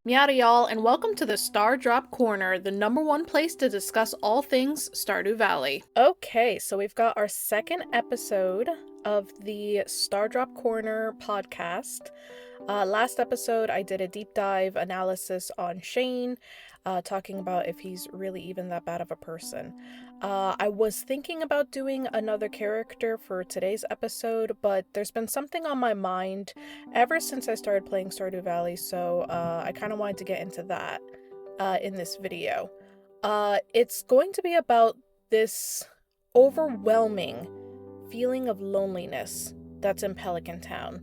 Miata y'all, and welcome to the Stardrop Corner, the number one place to discuss all things Stardew Valley. Okay, so we've got our second episode of the Stardrop Corner podcast. Last episode, I did a deep dive analysis on Shane, talking about if he's really even that bad of a person. I was thinking about doing another character for today's episode, but there's been something on my mind ever since I started playing Stardew Valley, so I kind of wanted to get into that in this video. It's going to be about this overwhelming feeling of loneliness that's in Pelican Town,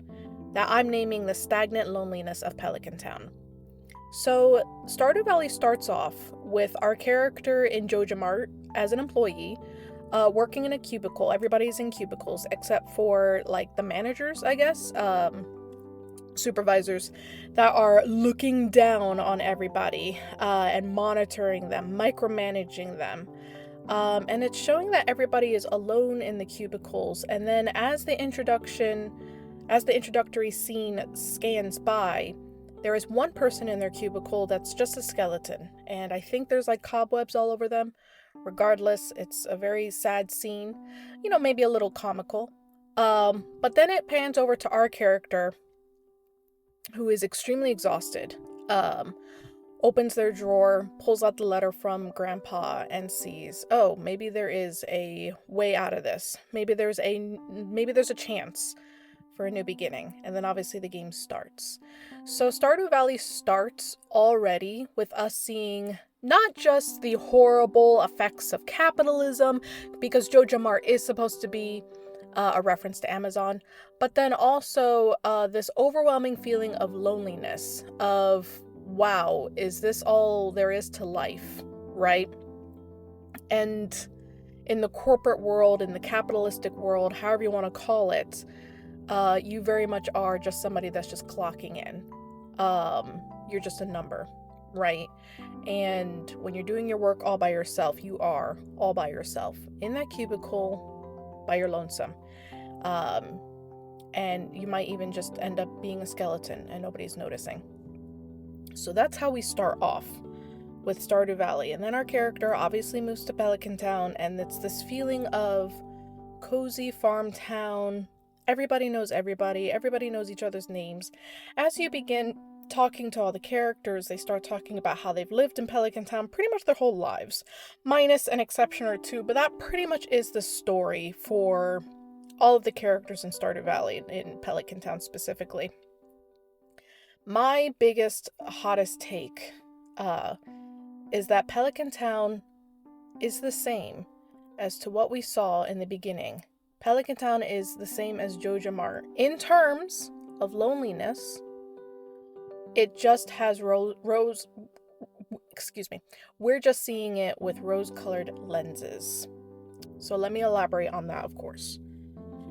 that I'm naming the stagnant loneliness of Pelican Town. So, Stardew Valley starts off with our character in Jojo Mart as an employee, working in a cubicle. Everybody's in cubicles except for, like, the managers, I guess, supervisors that are looking down on everybody and monitoring them, micromanaging them. And it's showing that everybody is alone in the cubicles. And then as the introductory scene scans by, there is one person in their cubicle that's just a skeleton, and I think there's like cobwebs all over them. Regardless, it's a very sad scene, maybe a little comical. But then it pans over to our character, who is extremely exhausted, opens their drawer, pulls out the letter from Grandpa, and sees, oh, maybe there is a way out of this. Maybe there's a chance for a new beginning. And then obviously the game starts. So Stardew Valley starts already with us seeing not just the horrible effects of capitalism, because Jojo Mart is supposed to be a reference to Amazon, but then also this overwhelming feeling of loneliness, of, wow, is this all there is to life, right? And in the corporate world, in the capitalistic world, however you want to call it, you very much are just somebody that's just clocking in. You're just a number, right? And when you're doing your work all by yourself, you are all by yourself in that cubicle by your lonesome. And you might even just end up being a skeleton and nobody's noticing. So that's how we start off with Stardew Valley. And then our character obviously moves to Pelican Town, and it's this feeling of cozy farm town. Everybody knows everybody knows each other's names. As you begin talking to all the characters, they start talking about how they've lived in Pelican Town pretty much their whole lives, minus an exception or two, but that pretty much is the story for all of the characters in Stardew Valley, in Pelican Town specifically. My biggest, hottest take is that Pelican Town is the same as to what we saw in the beginning. Pelican Town is the same as Jojo Mart. In terms of loneliness, it just has we're just seeing it with rose-colored lenses. So let me elaborate on that, of course.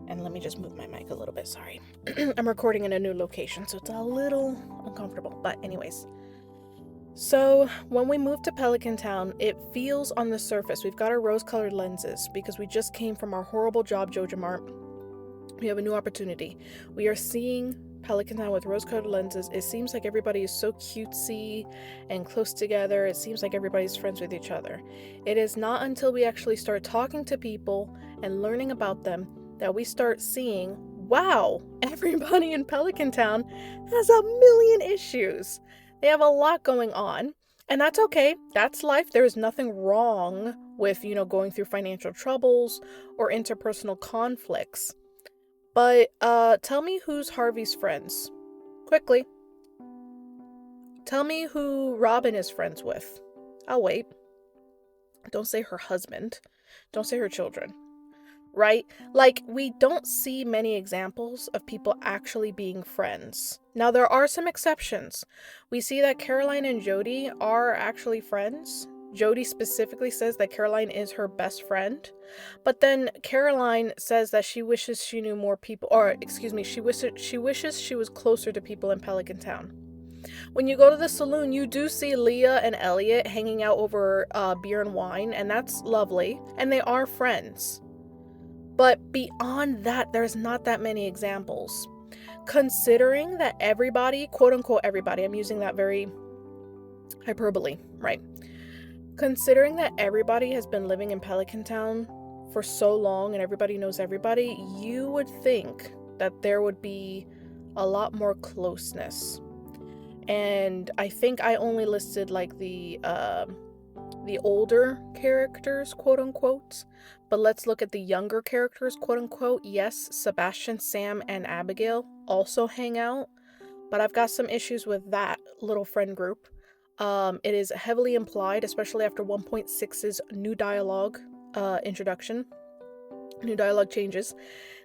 And let me just move my mic a little bit, sorry. I'm recording in a new location, so it's a little uncomfortable. But anyways. So when we move to Pelican Town, it feels on the surface, we've got our rose-colored lenses because we just came from our horrible job, Jojo Mart. We have a new opportunity. We are seeing Pelican Town with rose-colored lenses. It seems like everybody is so cutesy and close together. It seems like everybody's friends with each other. It is not until we actually start talking to people and learning about them that we start seeing, wow, everybody in Pelican Town has a million issues. They have a lot going on, and that's okay. That's life. There is nothing wrong with, going through financial troubles or interpersonal conflicts. But tell me who's Harvey's friends. Quickly. Tell me who Robin is friends with. I'll wait. Don't say her husband. Don't say her children. Right? Like, we don't see many examples of people actually being friends. Now, there are some exceptions. We see that Caroline and Jody are actually friends. Jody specifically says that Caroline is her best friend. But then Caroline says that she wishes she knew more people, she wishes she was closer to people in Pelican Town. When you go to the saloon, you do see Leah and Elliot hanging out over beer and wine, and that's lovely. And they are friends. But beyond that, there's not that many examples. Considering that everybody, quote unquote everybody, I'm using that very Hyperbole, right? Considering that everybody has been living in Pelican Town for so long and everybody knows everybody, you would think that there would be a lot more closeness. And I think I only listed like the older characters, quote unquote, but let's look at the younger characters, quote unquote. Yes, Sebastian, Sam, and Abigail also hang out, but I've got some issues with that little friend group. It is heavily implied, especially after 1.6's new dialogue introduction, new dialogue changes,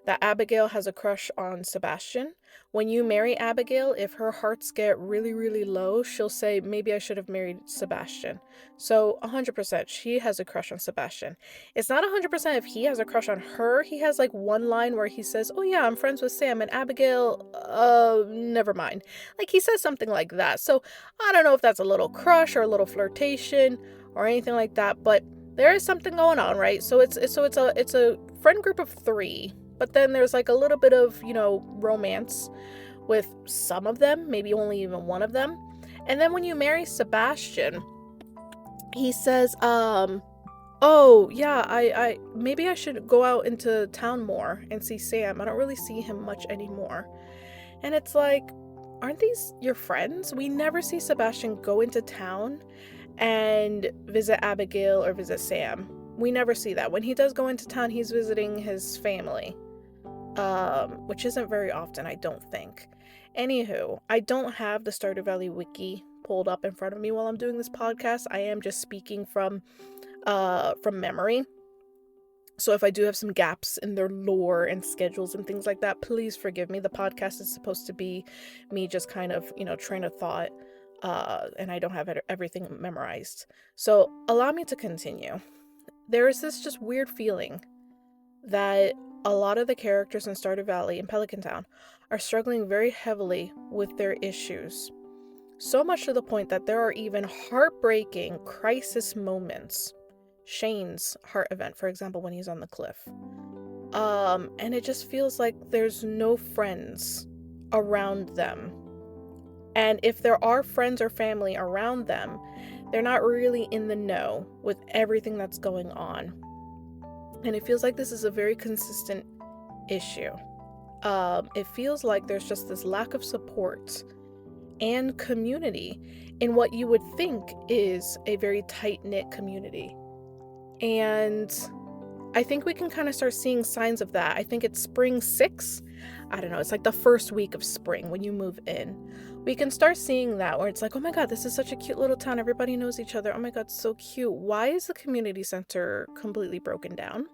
that Abigail has a crush on Sebastian. When you marry Abigail, if her hearts get really, really low, she'll say, maybe I should have married Sebastian. So 100%, she has a crush on Sebastian. It's not 100% if he has a crush on her. He has like one line where he says, oh yeah, I'm friends with Sam, and Abigail, never mind. Like he says something like that. So I don't know if that's a little crush or a little flirtation or anything like that, but there is something going on, right? So it's a friend group of 3. But then there's like a little bit of, romance with some of them, maybe only even one of them. And then when you marry Sebastian, he says, oh yeah, I maybe I should go out into town more and see Sam. I don't really see him much anymore. And it's like, aren't these your friends? We never see Sebastian go into town and visit Abigail or visit Sam. We never see that. When he does go into town, he's visiting his family. Which isn't very often, I don't think. Anywho, I don't have the Stardew Valley wiki pulled up in front of me while I'm doing this podcast. I am just speaking from memory. So if I do have some gaps in their lore and schedules and things like that, please forgive me. The podcast is supposed to be me just kind of, train of thought, and I don't have everything memorized. So allow me to continue. There is this just weird feeling that a lot of the characters in Stardew Valley and Pelican Town are struggling very heavily with their issues. So much to the point that there are even heartbreaking crisis moments. Shane's heart event, for example, when he's on the cliff. And it just feels like there's no friends around them. And if there are friends or family around them, they're not really in the know with everything that's going on. And it feels like this is a very consistent issue. It feels like there's just this lack of support and community in what you would think is a very tight-knit community. And I think we can kind of start seeing signs of that. I think it's spring 6. I don't know. It's like the first week of spring when you move in. We can start seeing that where it's like, oh my God, this is such a cute little town. Everybody knows each other. Oh my God, so cute. Why is the community center completely broken down?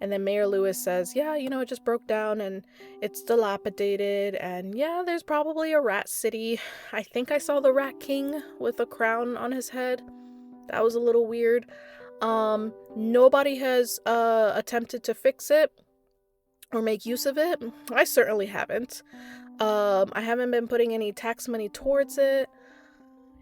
And then Mayor Lewis says, yeah, it just broke down and it's dilapidated. And yeah, there's probably a rat city. I think I saw the Rat King with a crown on his head. That was a little weird. Nobody has attempted to fix it or make use of it. I certainly haven't. I haven't been putting any tax money towards it.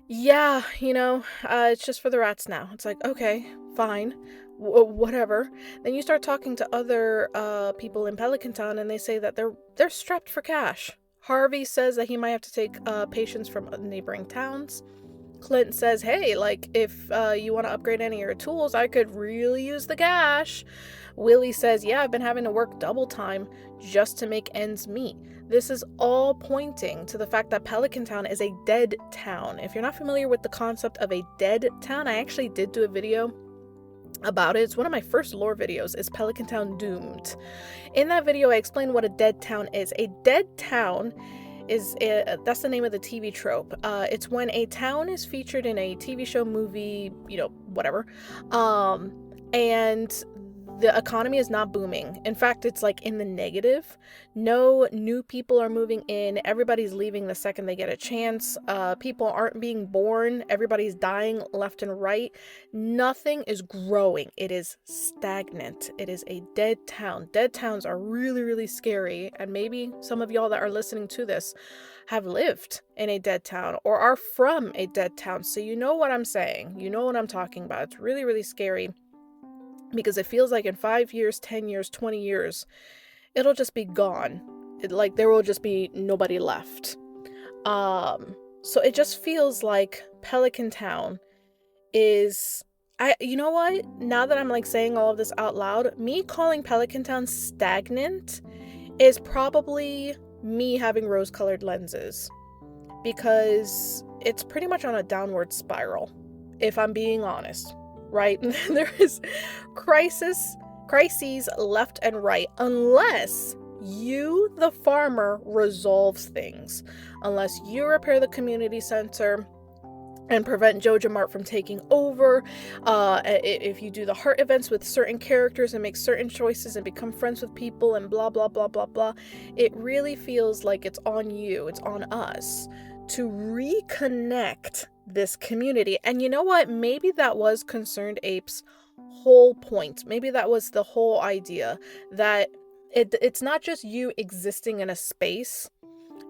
Yeah, it's just for the rats now. It's like, okay, fine, whatever. Then you start talking to other people in Pelican Town, and they say that they're strapped for cash. Harvey says that he might have to take patients from neighboring towns. Clint says, hey, like, if you want to upgrade any of your tools, I could really use the cash. Willie says, yeah, I've been having to work double time just to make ends meet. This is all pointing to the fact that Pelican Town is a dead town. If you're not familiar with the concept of a dead town, I actually did do a video about it. It's one of my first lore videos, is Pelican Town Doomed. In that video, I explained what a dead town is. A dead town is, that's the name of the TV trope. It's when a town is featured in a TV show, movie, whatever, and the economy is not booming. In fact, it's like in the negative. No new people are moving in. Everybody's leaving the second they get a chance. People aren't being born. Everybody's dying left and right. Nothing is growing. It is stagnant. It is a dead town. Dead towns are really, really scary. And maybe some of y'all that are listening to this have lived in a dead town or are from a dead town. So you know what I'm saying. You know what I'm talking about. It's really, really scary. Because it feels like in 5 years, 10 years, 20 years, it'll just be gone. There will just be nobody left. So it just feels like Pelican Town is, you know what? Now that I'm like saying all of this out loud, me calling Pelican Town stagnant is probably me having rose-colored lenses, because it's pretty much on a downward spiral, if I'm being honest, right? There is crises left and right, unless you, the farmer, resolves things, unless you repair the community center and prevent Jojo Mart from taking over. If you do the heart events with certain characters and make certain choices and become friends with people and blah, blah, blah, blah, blah, it really feels like it's on you, it's on us to reconnect this community. And you know what? Maybe that was Concerned Ape's whole point. Maybe that was the whole idea, that it's not just you existing in a space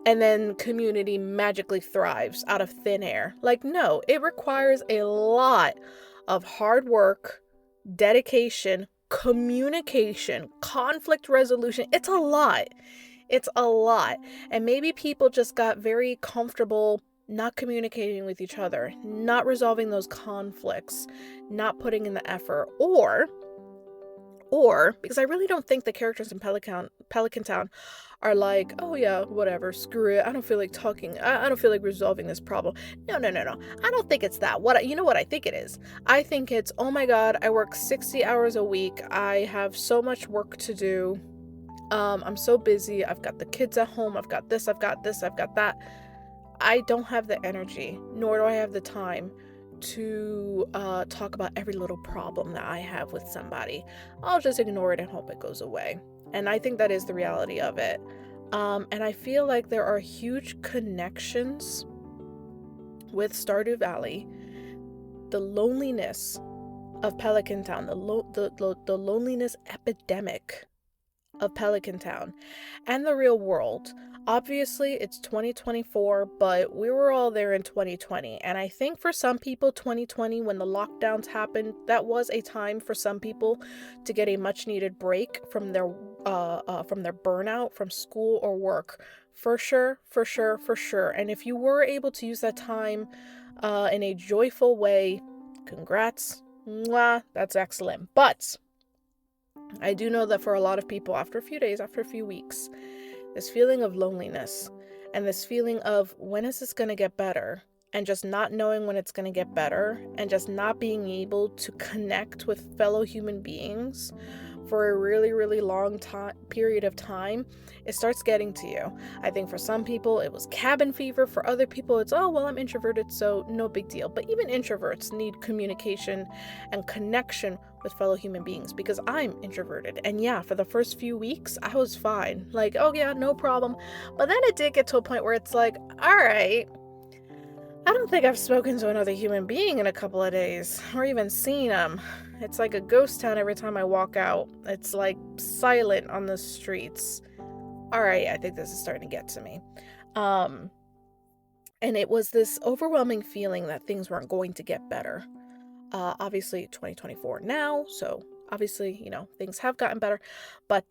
and then community magically thrives out of thin air. Like, no, it requires a lot of hard work, dedication, communication, conflict resolution. It's a lot. It's a lot. And maybe people just got very comfortable not communicating with each other, not resolving those conflicts, not putting in the effort, or because I really don't think the characters in Pelican Town are like, oh yeah, whatever, screw it, I don't feel like talking, I don't feel like resolving this problem. No. I don't think it's that. You know what I think it is? I think it's, oh my god, I work 60 hours a week, I have so much work to do, I'm so busy, I've got the kids at home, I've got this, I've got that. I don't have the energy, nor do I have the time to talk about every little problem that I have with somebody. I'll just ignore it and hope it goes away. And I think that is the reality of it. And I feel like there are huge connections with Stardew Valley. The loneliness of Pelican Town, the loneliness epidemic of Pelican Town, and the real world. Obviously, it's 2024, but we were all there in 2020. And I think for some people, 2020, when the lockdowns happened, that was a time for some people to get a much needed break from their burnout from school or work. For sure. And if you were able to use that time in a joyful way, congrats. Mwah, that's excellent. But I do know that for a lot of people, after a few days, after a few weeks, this feeling of loneliness and this feeling of, when is this going to get better? And just not knowing when it's going to get better, and just not being able to connect with fellow human beings for a really, really long period of time, it starts getting to you. I think for some people it was cabin fever. For other people it's, oh, well, I'm introverted, so no big deal. But even introverts need communication and connection with fellow human beings, because I'm introverted. And yeah, for the first few weeks I was fine. Like, oh yeah, no problem. But then it did get to a point where it's like, all right, I don't think I've spoken to another human being in a couple of days, or even seen them. It's like a ghost town every time I walk out. It's like silent on the streets. Alright, I think this is starting to get to me. And it was this overwhelming feeling that things weren't going to get better. Obviously, 2024 now, so obviously, things have gotten better. But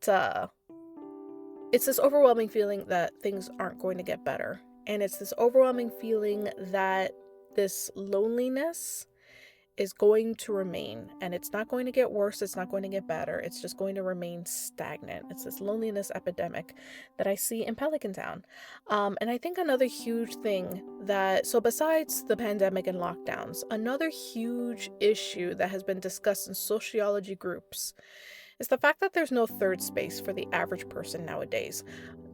it's this overwhelming feeling that things aren't going to get better. And it's this overwhelming feeling that this loneliness is going to remain, and it's not going to get worse, it's not going to get better, it's just going to remain stagnant. It's this loneliness epidemic that I see in Pelican Town. And I think another huge thing so besides the pandemic and lockdowns, another huge issue that has been discussed in sociology groups is the fact that there's no third space for the average person nowadays.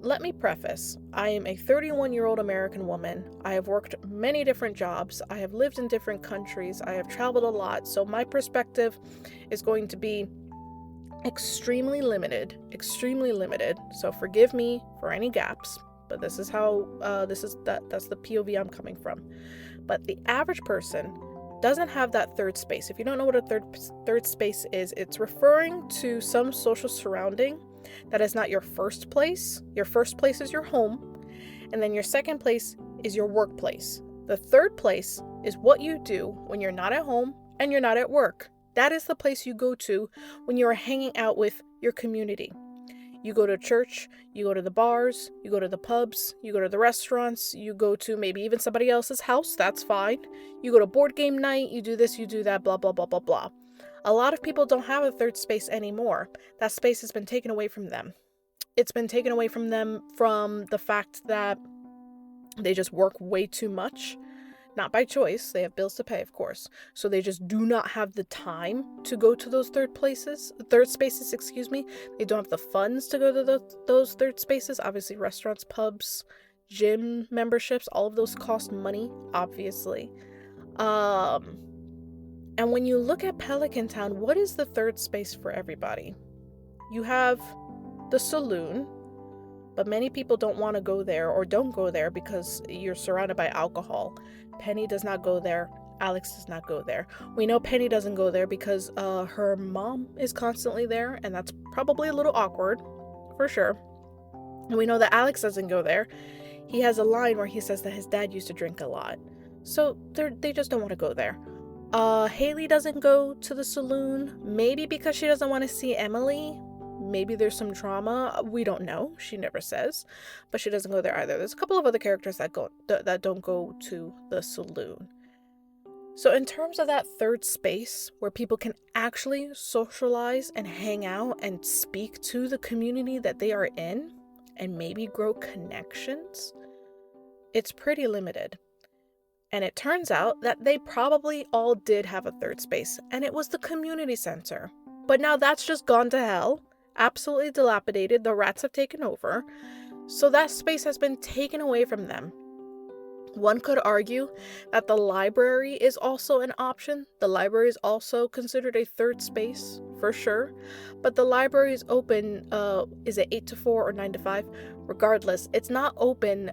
Let me preface, I am a 31-year-old American woman. I have worked many different jobs. I have lived in different countries. I have traveled a lot. So my perspective is going to be extremely limited. So forgive me for any gaps, but this is how, that's the POV I'm coming from. But the average person doesn't have that third space. If you don't know what a third space is, it's referring to some social surrounding that is not your first place. Your first place is your home, and then your second place is your workplace. The third place is what you do when you're not at home and you're not at work. That is the place you go to when you're hanging out with your community. You go to church, you go to the bars, you go to the pubs, you go to the restaurants, you go to maybe even somebody else's house, that's fine. You go to board game night, you do this, you do that, blah, blah, blah, blah, blah. A lot of people don't have a third space anymore. That space has been taken away from them. It's been taken away from them from the fact that they just work way too much. Not by choice, they have bills to pay, of course. So they just do not have the time to go to those third spaces. They don't have the funds to go to those third spaces. Obviously, restaurants, pubs, gym memberships, all of those cost money, obviously. And when you look at Pelican Town, what is the third space for everybody? You have the saloon, but many people don't want to go there or don't go there because you're surrounded by alcohol. Penny does not go there. Alex does not go there. We know Penny doesn't go there because her mom is constantly there, and that's probably a little awkward, for sure. And we know that Alex doesn't go there. He has a line where he says that his dad used to drink a lot. So they just don't want to go there. Haley doesn't go to the saloon, maybe because she doesn't want to see Emily. Maybe there's some drama. We don't know. She never says. But she doesn't go there either. There's a couple of other characters that don't go to the saloon. So in terms of that third space where people can actually socialize and hang out and speak to the community that they are in and maybe grow connections, it's pretty limited. And it turns out that they probably all did have a third space, and it was the community center. But now that's just gone to hell. Absolutely dilapidated. The rats have taken over. So that space has been taken away from them. One could argue that the library is also an option. The library is also considered a third space, for sure. But the library is open, is it 8 to 4 or 9 to 5? Regardless, it's not open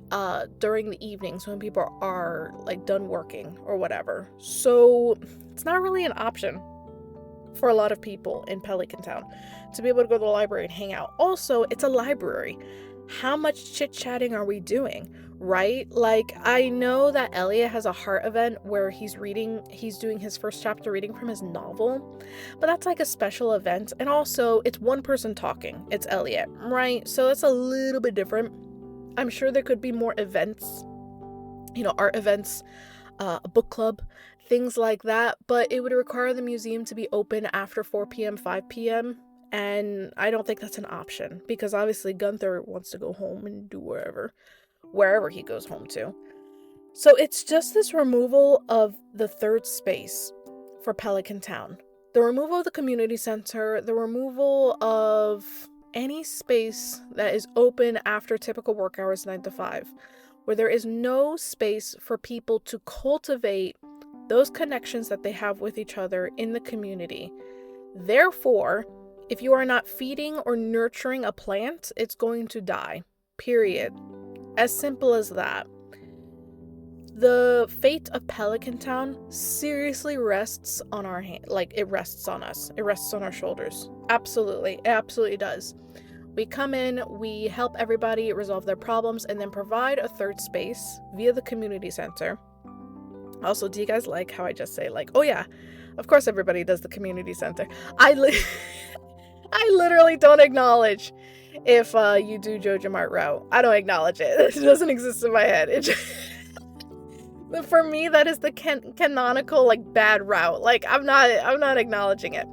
during the evenings when people are like done working or whatever. So it's not really an option for a lot of people in Pelican Town to be able to go to the library and hang out. Also, it's a library. How much chit-chatting are we doing, right? Like, I know that Elliot has a heart event where he's doing his first chapter reading from his novel, but that's like a special event. And also, it's one person talking. It's Elliot, right? So it's a little bit different. I'm sure there could be more events, art events, a book club, things like that, but it would require the museum to be open after 4 p.m., 5 p.m., and I don't think that's an option, because obviously Gunther wants to go home and do wherever he goes home to. So it's just this removal of the third space for Pelican Town. The removal of the community center, the removal of any space that is open after typical work hours 9 to 5, where there is no space for people to cultivate those connections that they have with each other in the community. Therefore, if you are not feeding or nurturing a plant, it's going to die. Period. As simple as that. The fate of Pelican Town seriously rests on our hand. Like, it rests on us. It rests on our shoulders. Absolutely. It absolutely does. We come in, we help everybody resolve their problems, and then provide a third space via the community center. Also, do you guys like how I just say, like, oh yeah, of course everybody does the community center. I literally don't acknowledge if you do Jojo Mart route. I don't acknowledge it. It doesn't exist in my head. But for me, that is the canonical, like, bad route. Like, I'm not acknowledging it.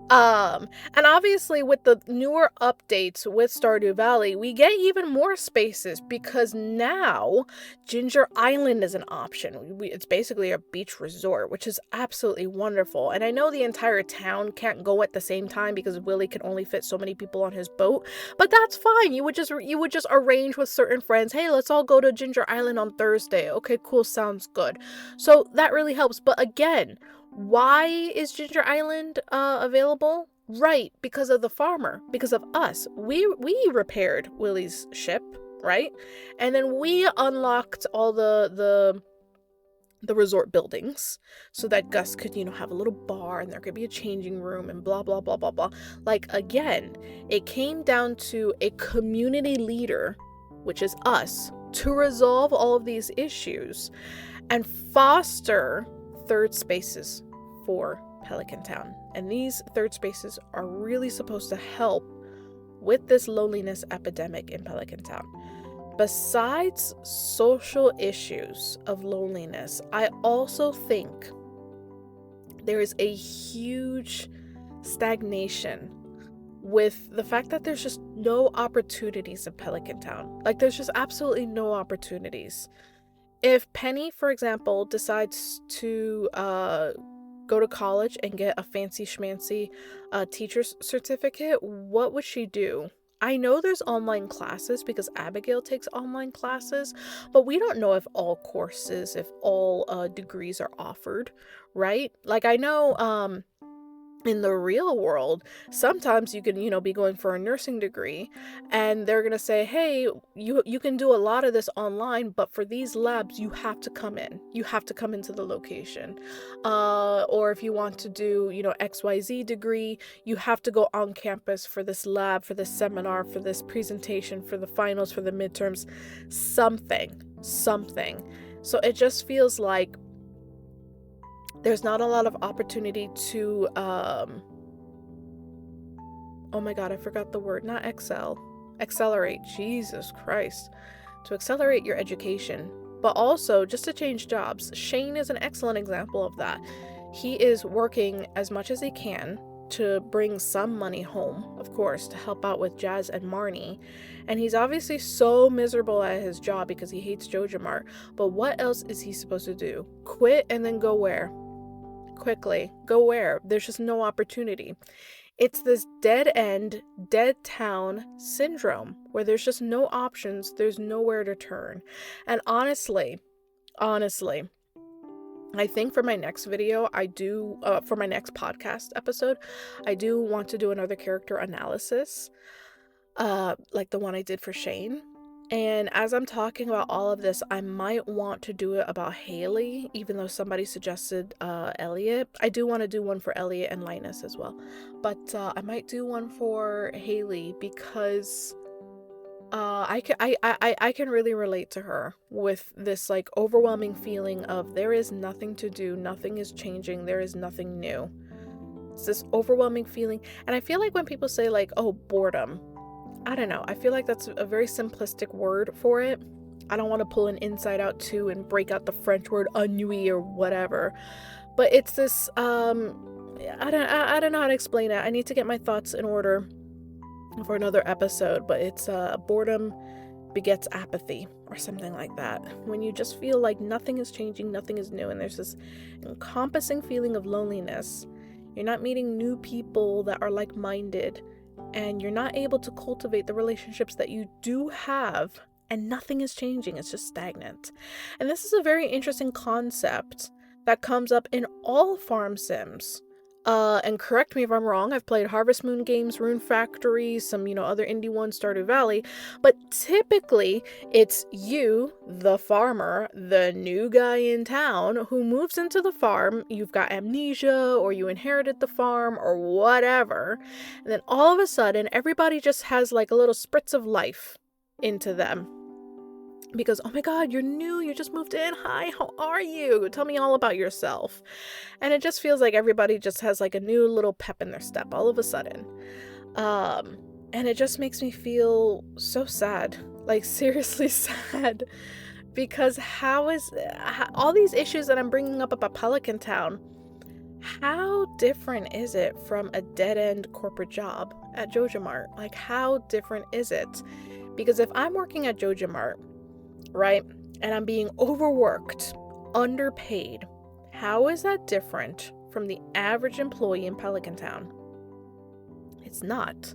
And obviously with the newer updates with Stardew Valley, we get even more spaces because now Ginger Island is an option. It's basically a beach resort, which is absolutely wonderful. And I know the entire town can't go at the same time because Willie can only fit so many people on his boat, but that's fine. You would just arrange with certain friends, hey, let's all go to Ginger Island on Thursday. Okay, cool, sounds good. So that really helps. But again, why is Ginger Island available? Right, because of the farmer, because of us. We repaired Willie's ship, right? And then we unlocked all the resort buildings so that Gus could, have a little bar and there could be a changing room and blah, blah, blah, blah, blah. Like, again, it came down to a community leader, which is us, to resolve all of these issues and foster third spaces for Pelican Town. And these third spaces are really supposed to help with this loneliness epidemic in Pelican Town, besides social issues of loneliness, I also think there is a huge stagnation with the fact that there's just no opportunities in Pelican Town. Like, there's just absolutely no opportunities. If Penny, for example, decides to go to college and get a fancy schmancy teacher's certificate, what would she do? I know there's online classes because Abigail takes online classes, but we don't know if all courses, if all degrees are offered, right? Like, I know in the real world, sometimes you can, be going for a nursing degree and they're going to say, hey, you can do a lot of this online, but for these labs, you have to come in. You have to come into the location. Or if you want to do, XYZ degree, you have to go on campus for this lab, for this seminar, for this presentation, for the finals, for the midterms, something. So it just feels like there's not a lot of opportunity to, oh my God, I forgot the word, not accelerate, Jesus Christ, to accelerate your education, but also just to change jobs. Shane is an excellent example of that. He is working as much as he can to bring some money home, of course, to help out with Jazz and Marnie. And he's obviously so miserable at his job because he hates Jojo Mart. But what else is he supposed to do? Quit and then go where? Quickly. Go where? There's just no opportunity. It's this dead end, dead town syndrome where there's just no options. There's nowhere to turn. And honestly, I think for my next video, for my next podcast episode, I do want to do another character analysis, like the one I did for Shane. And as I'm talking about all of this, I might want to do it about Haley, even though somebody suggested Elliot. I do want to do one for Elliot and Linus as well. But I might do one for Haley because I can really relate to her with this like overwhelming feeling of there is nothing to do, nothing is changing, there is nothing new. It's this overwhelming feeling. And I feel like when people say like, oh, boredom, I don't know. I feel like that's a very simplistic word for it. I don't want to pull an Inside Out 2 and break out the French word ennui or whatever. But it's this, I don't know how to explain it. I need to get my thoughts in order for another episode. But it's boredom begets apathy or something like that. When you just feel like nothing is changing, nothing is new. And there's this encompassing feeling of loneliness. You're not meeting new people that are like-minded. And you're not able to cultivate the relationships that you do have, and nothing is changing. It's just stagnant. And this is a very interesting concept that comes up in all farm sims. And correct me if I'm wrong, I've played Harvest Moon games, Rune Factory, some, other indie ones, Stardew Valley, but typically it's you, the farmer, the new guy in town who moves into the farm. You've got amnesia, or you inherited the farm, or whatever, and then all of a sudden everybody just has like a little spritz of life into them. Because, oh my God, you're new, you just moved in, hi, how are you? Tell me all about yourself. And it just feels like everybody just has like a new little pep in their step all of a sudden. And it just makes me feel so sad, like seriously sad. Because how all these issues that I'm bringing up about Pelican Town, how different is it from a dead-end corporate job at Jojo Mart? Like, how different is it? Because if I'm working at Jojo Mart, right, and I'm being overworked, underpaid, how is that different from the average employee in Pelican Town? It's not.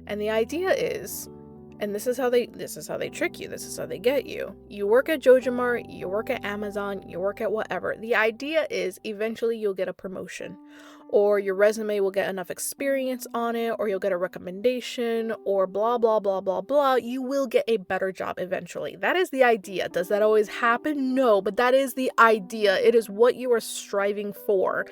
And the idea is, and this is how they trick you, this is how they get you. You work at Jojo Mart, you work at Amazon, you work at whatever. The idea is eventually you'll get a promotion, or your resume will get enough experience on it, or you'll get a recommendation, or blah, blah, blah, blah, blah. You will get a better job eventually. That is the idea. Does that always happen? No, but that is the idea. It is what you are striving for.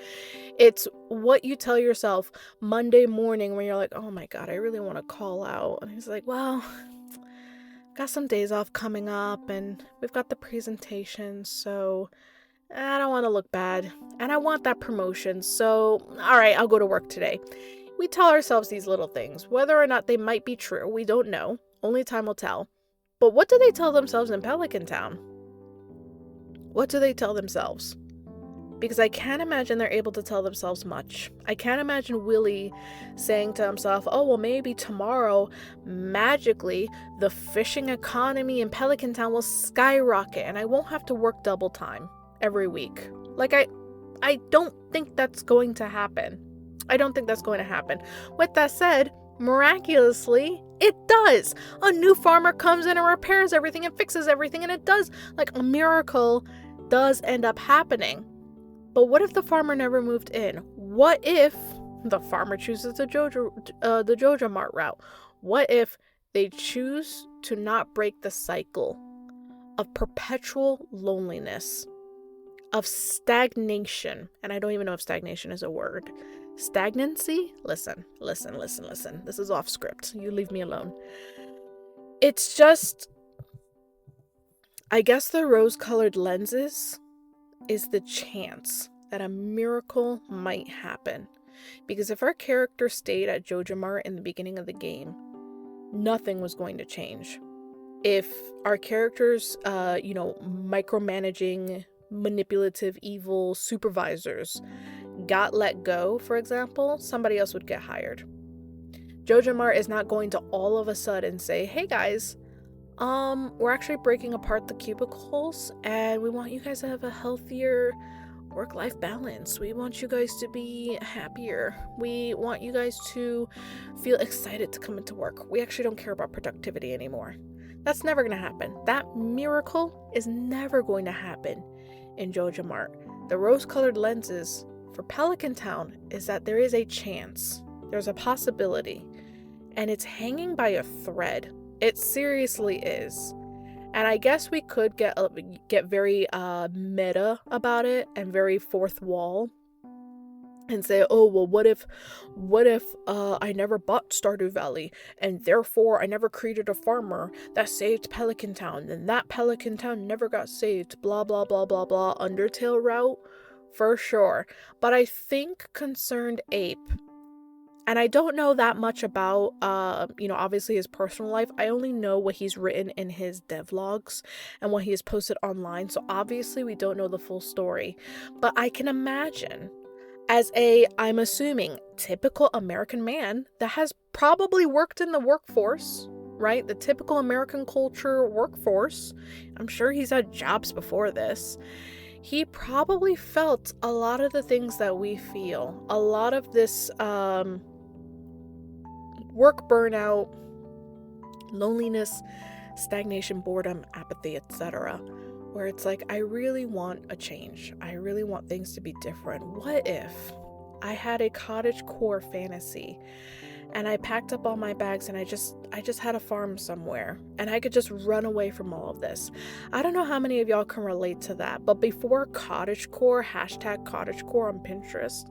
It's what you tell yourself Monday morning when you're like, oh my God, I really want to call out. And he's like, well, got some days off coming up and we've got the presentation, so I don't want to look bad and I want that promotion, so all right, I'll go to work today. We tell ourselves these little things. Whether or not they might be true, we don't know. Only time will tell. But what do they tell themselves in Pelican Town? What do they tell themselves? Because I can't imagine they're able to tell themselves much. I can't imagine Willie saying to himself, oh, well, maybe tomorrow, magically, the fishing economy in Pelican Town will skyrocket and I won't have to work double time every week. Like, I don't think that's going to happen. I don't think that's going to happen. With that said, miraculously, it does. A new farmer comes in and repairs everything and fixes everything, and it does. Like, a miracle does end up happening. But what if the farmer never moved in? What if the farmer chooses the Jojo Mart route? What if they choose to not break the cycle of perpetual loneliness, of stagnation? And I don't even know if stagnation is a word. Stagnancy? Listen. This is off script. You leave me alone. It's just, I guess the rose-colored lenses is the chance that a miracle might happen. Because if our character stayed at Jojo Mart in the beginning of the game, nothing was going to change. If our characters, micromanaging, manipulative, evil supervisors got let go, for example, somebody else would get hired. Jojo Mart is not going to all of a sudden say, hey guys, we're actually breaking apart the cubicles and we want you guys to have a healthier work-life balance. We want you guys to be happier. We want you guys to feel excited to come into work. We actually don't care about productivity anymore. That's never going to happen. That miracle is never going to happen in Jojo Mart. The rose-colored lenses for Pelican Town is that there is a chance. There's a possibility. And it's hanging by a thread. It seriously is. And I guess we could get very meta about it and very fourth wall and say, oh, well, what if I never bought Stardew Valley and therefore I never created a farmer that saved Pelican Town and that Pelican Town never got saved, blah, blah, blah, blah, blah, Undertale route, for sure. But I think Concerned Ape, and I don't know that much about, obviously his personal life. I only know what he's written in his devlogs and what he has posted online. So obviously we don't know the full story. But I can imagine as I'm assuming, typical American man that has probably worked in the workforce, right? The typical American culture workforce. I'm sure he's had jobs before this. He probably felt a lot of the things that we feel. A lot of this, work burnout, loneliness, stagnation, boredom, apathy, etc. Where it's like, I really want a change. I really want things to be different. What if I had a cottagecore fantasy and I packed up all my bags and I just had a farm somewhere and I could just run away from all of this? I don't know how many of y'all can relate to that, but before cottagecore, #cottagecore on Pinterest,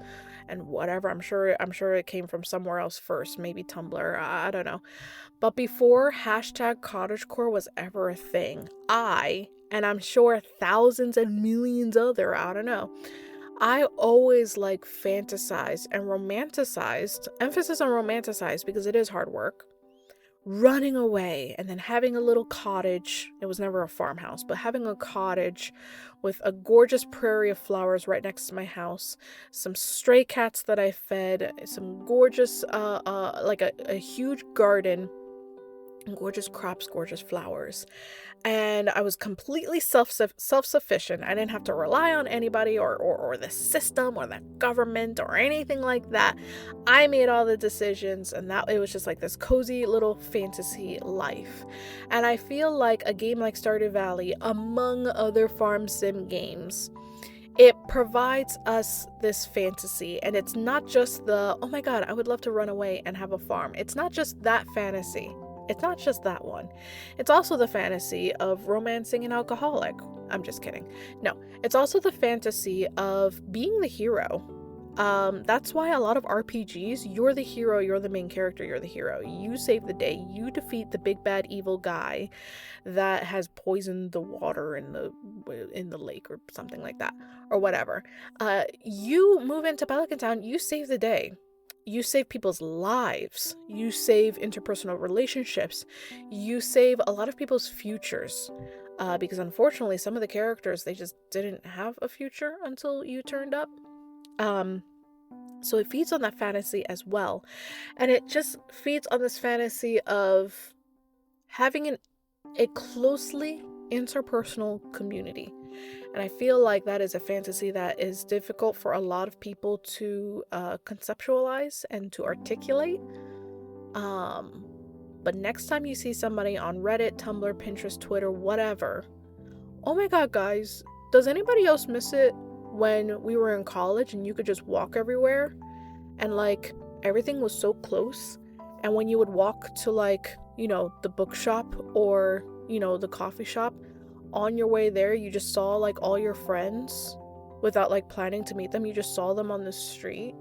and whatever, I'm sure it came from somewhere else first, maybe Tumblr, I don't know. But before #cottagecore was ever a thing, and I'm sure thousands and millions other, I don't know, I always fantasized and romanticized, emphasis on romanticized because it is hard work, running away and then having a little cottage. It was never a farmhouse, but having a cottage with a gorgeous prairie of flowers right next to my house, some stray cats that I fed, some gorgeous, a huge garden, gorgeous crops, gorgeous flowers. And I was completely self-sufficient. I didn't have to rely on anybody or the system or the government or anything like that. I made all the decisions, and that it was just like this cozy little fantasy life. And I feel like a game like Stardew Valley, among other farm sim games, it provides us this fantasy. And it's not just the, oh my god, I would love to run away and have a farm. It's not just that fantasy. It's not just that one. It's also the fantasy of romancing an alcoholic. I'm just kidding. No, it's also the fantasy of being the hero. That's why a lot of RPGs, you're the hero, you're the main character, you're the hero. You save the day. You defeat the big bad evil guy that has poisoned the water in the lake or something like that, or whatever. You move into Pelican Town, you save the day. you save people's lives, you save interpersonal relationships, you save a lot of people's futures. Because unfortunately, some of the characters, they just didn't have a future until you turned up. So it feeds on that fantasy as well. And it just feeds on this fantasy of having a closely interpersonal community. And I feel like that is a fantasy that is difficult for a lot of people to conceptualize and to articulate. But next time you see somebody on Reddit, Tumblr, Pinterest, Twitter, whatever, oh my god, guys, does anybody else miss it when we were in college and you could just walk everywhere and like everything was so close? And when you would walk to like, you know, the bookshop or, you know, the coffee shop, on your way there, you just saw like all your friends without like planning to meet them. You just saw them on the street.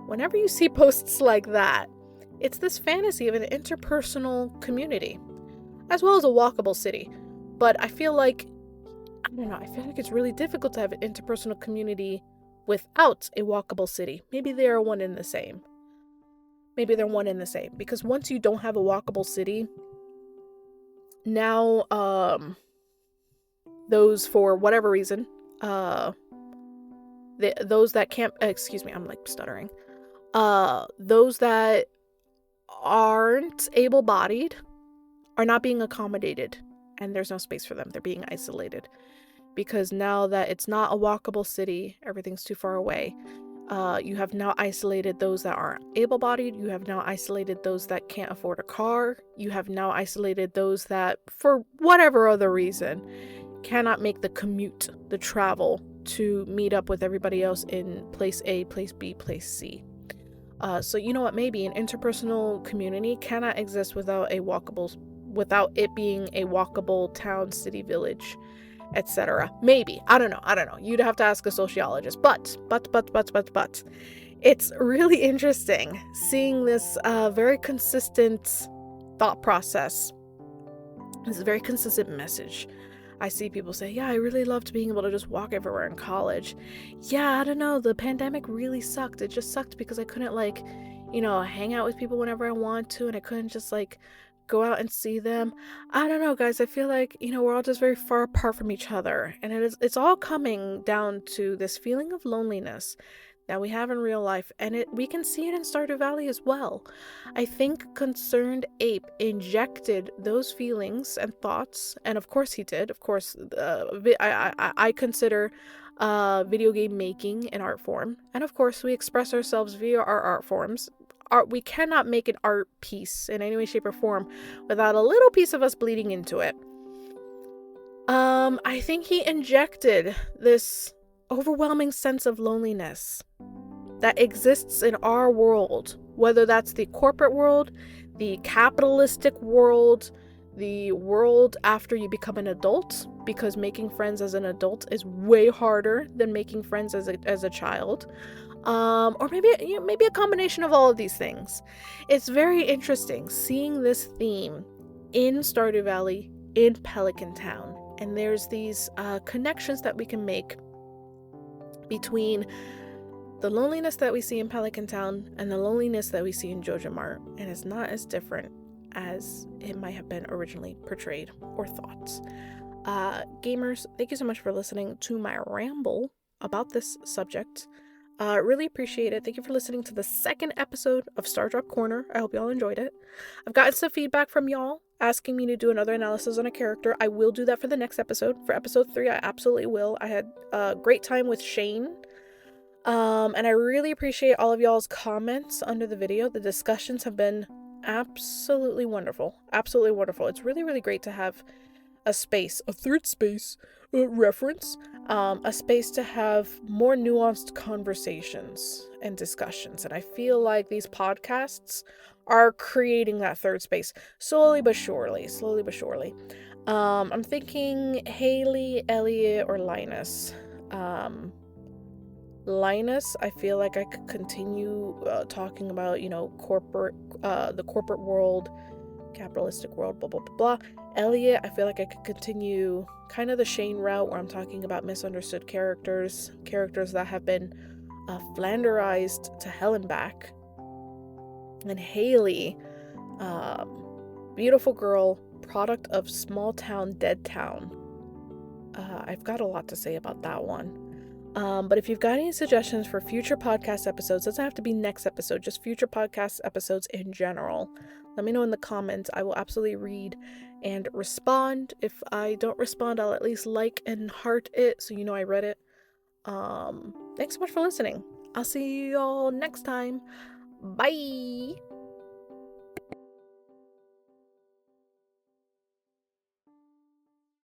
Whenever you see posts like that, it's this fantasy of an interpersonal community, as well as a walkable city. But I feel like, I don't know, I feel like it's really difficult to have an interpersonal community without a walkable city. Maybe they are one and the same. Maybe they're one and the same. Because once you don't have a walkable city, now, those, for whatever reason, those that can't, excuse me, I'm like stuttering. Those that aren't able-bodied are not being accommodated, and there's no space for them. They're being isolated. Because now that it's not a walkable city, everything's too far away. You have now isolated those that aren't able-bodied. You have now isolated those that can't afford a car. You have now isolated those that, for whatever other reason, cannot make the commute, the travel to meet up with everybody else in place A, place B, place C. So you know what, maybe an interpersonal community cannot exist without it being a walkable town, city, village, etc. Maybe. I don't know. You'd have to ask a sociologist. But. It's really interesting seeing this very consistent thought process. This very consistent message. I see people say, yeah, I really loved being able to just walk everywhere in college. Yeah, I don't know. The pandemic really sucked. It just sucked because I couldn't like, you know, hang out with people whenever I want to, and I couldn't just like go out and see them. I don't know, guys. I feel like, you know, we're all just very far apart from each other. And it's all coming down to this feeling of loneliness that we have in real life, and we can see it in Stardew Valley as well. I think Concerned Ape injected those feelings and thoughts, and of course he did. Of course, I consider video game making an art form, and of course we express ourselves via our art forms. We cannot make an art piece in any way, shape, or form without a little piece of us bleeding into it. I think he injected this overwhelming sense of loneliness that exists in our world, whether that's the corporate world, the capitalistic world, the world after you become an adult, because making friends as an adult is way harder than making friends as a child, or maybe a combination of all of these things. It's very interesting seeing this theme in Stardew Valley, in Pelican Town, and there's these connections that we can make between the loneliness that we see in Pelican Town and the loneliness that we see in Jojo Mart, and it's not as different as it might have been originally portrayed or thought. Gamers, thank you so much for listening to my ramble about this subject. Really appreciate it. Thank you for listening to the second episode of Stardrop Corner. I hope y'all enjoyed it. I've gotten some feedback from y'all asking me to do another analysis on a character. I will do that for the next episode. For episode 3, I absolutely will. I had a great time with Shane. And I really appreciate all of y'all's comments under the video. The discussions have been absolutely wonderful. Absolutely wonderful. It's really, really great to have a space, a third space reference, a space to have more nuanced conversations and discussions. And I feel like these podcasts are creating that third space slowly but surely. I'm thinking Haley, Elliot, or Linus. Linus, I feel like I could continue talking about, you know, the corporate world, capitalistic world, blah, blah, blah, blah. Elliot, I feel like I could continue kind of the Shane route where I'm talking about misunderstood characters that have been flanderized to hell and back. And Haley, beautiful girl, product of small town, dead town. I've got a lot to say about that one. But if you've got any suggestions for future podcast episodes, doesn't have to be next episode, just future podcast episodes in general, let me know in the comments. I will absolutely read and respond. If I don't respond, I'll at least like and heart it so you know I read it. Thanks so much for listening. I'll see you all next time. Bye.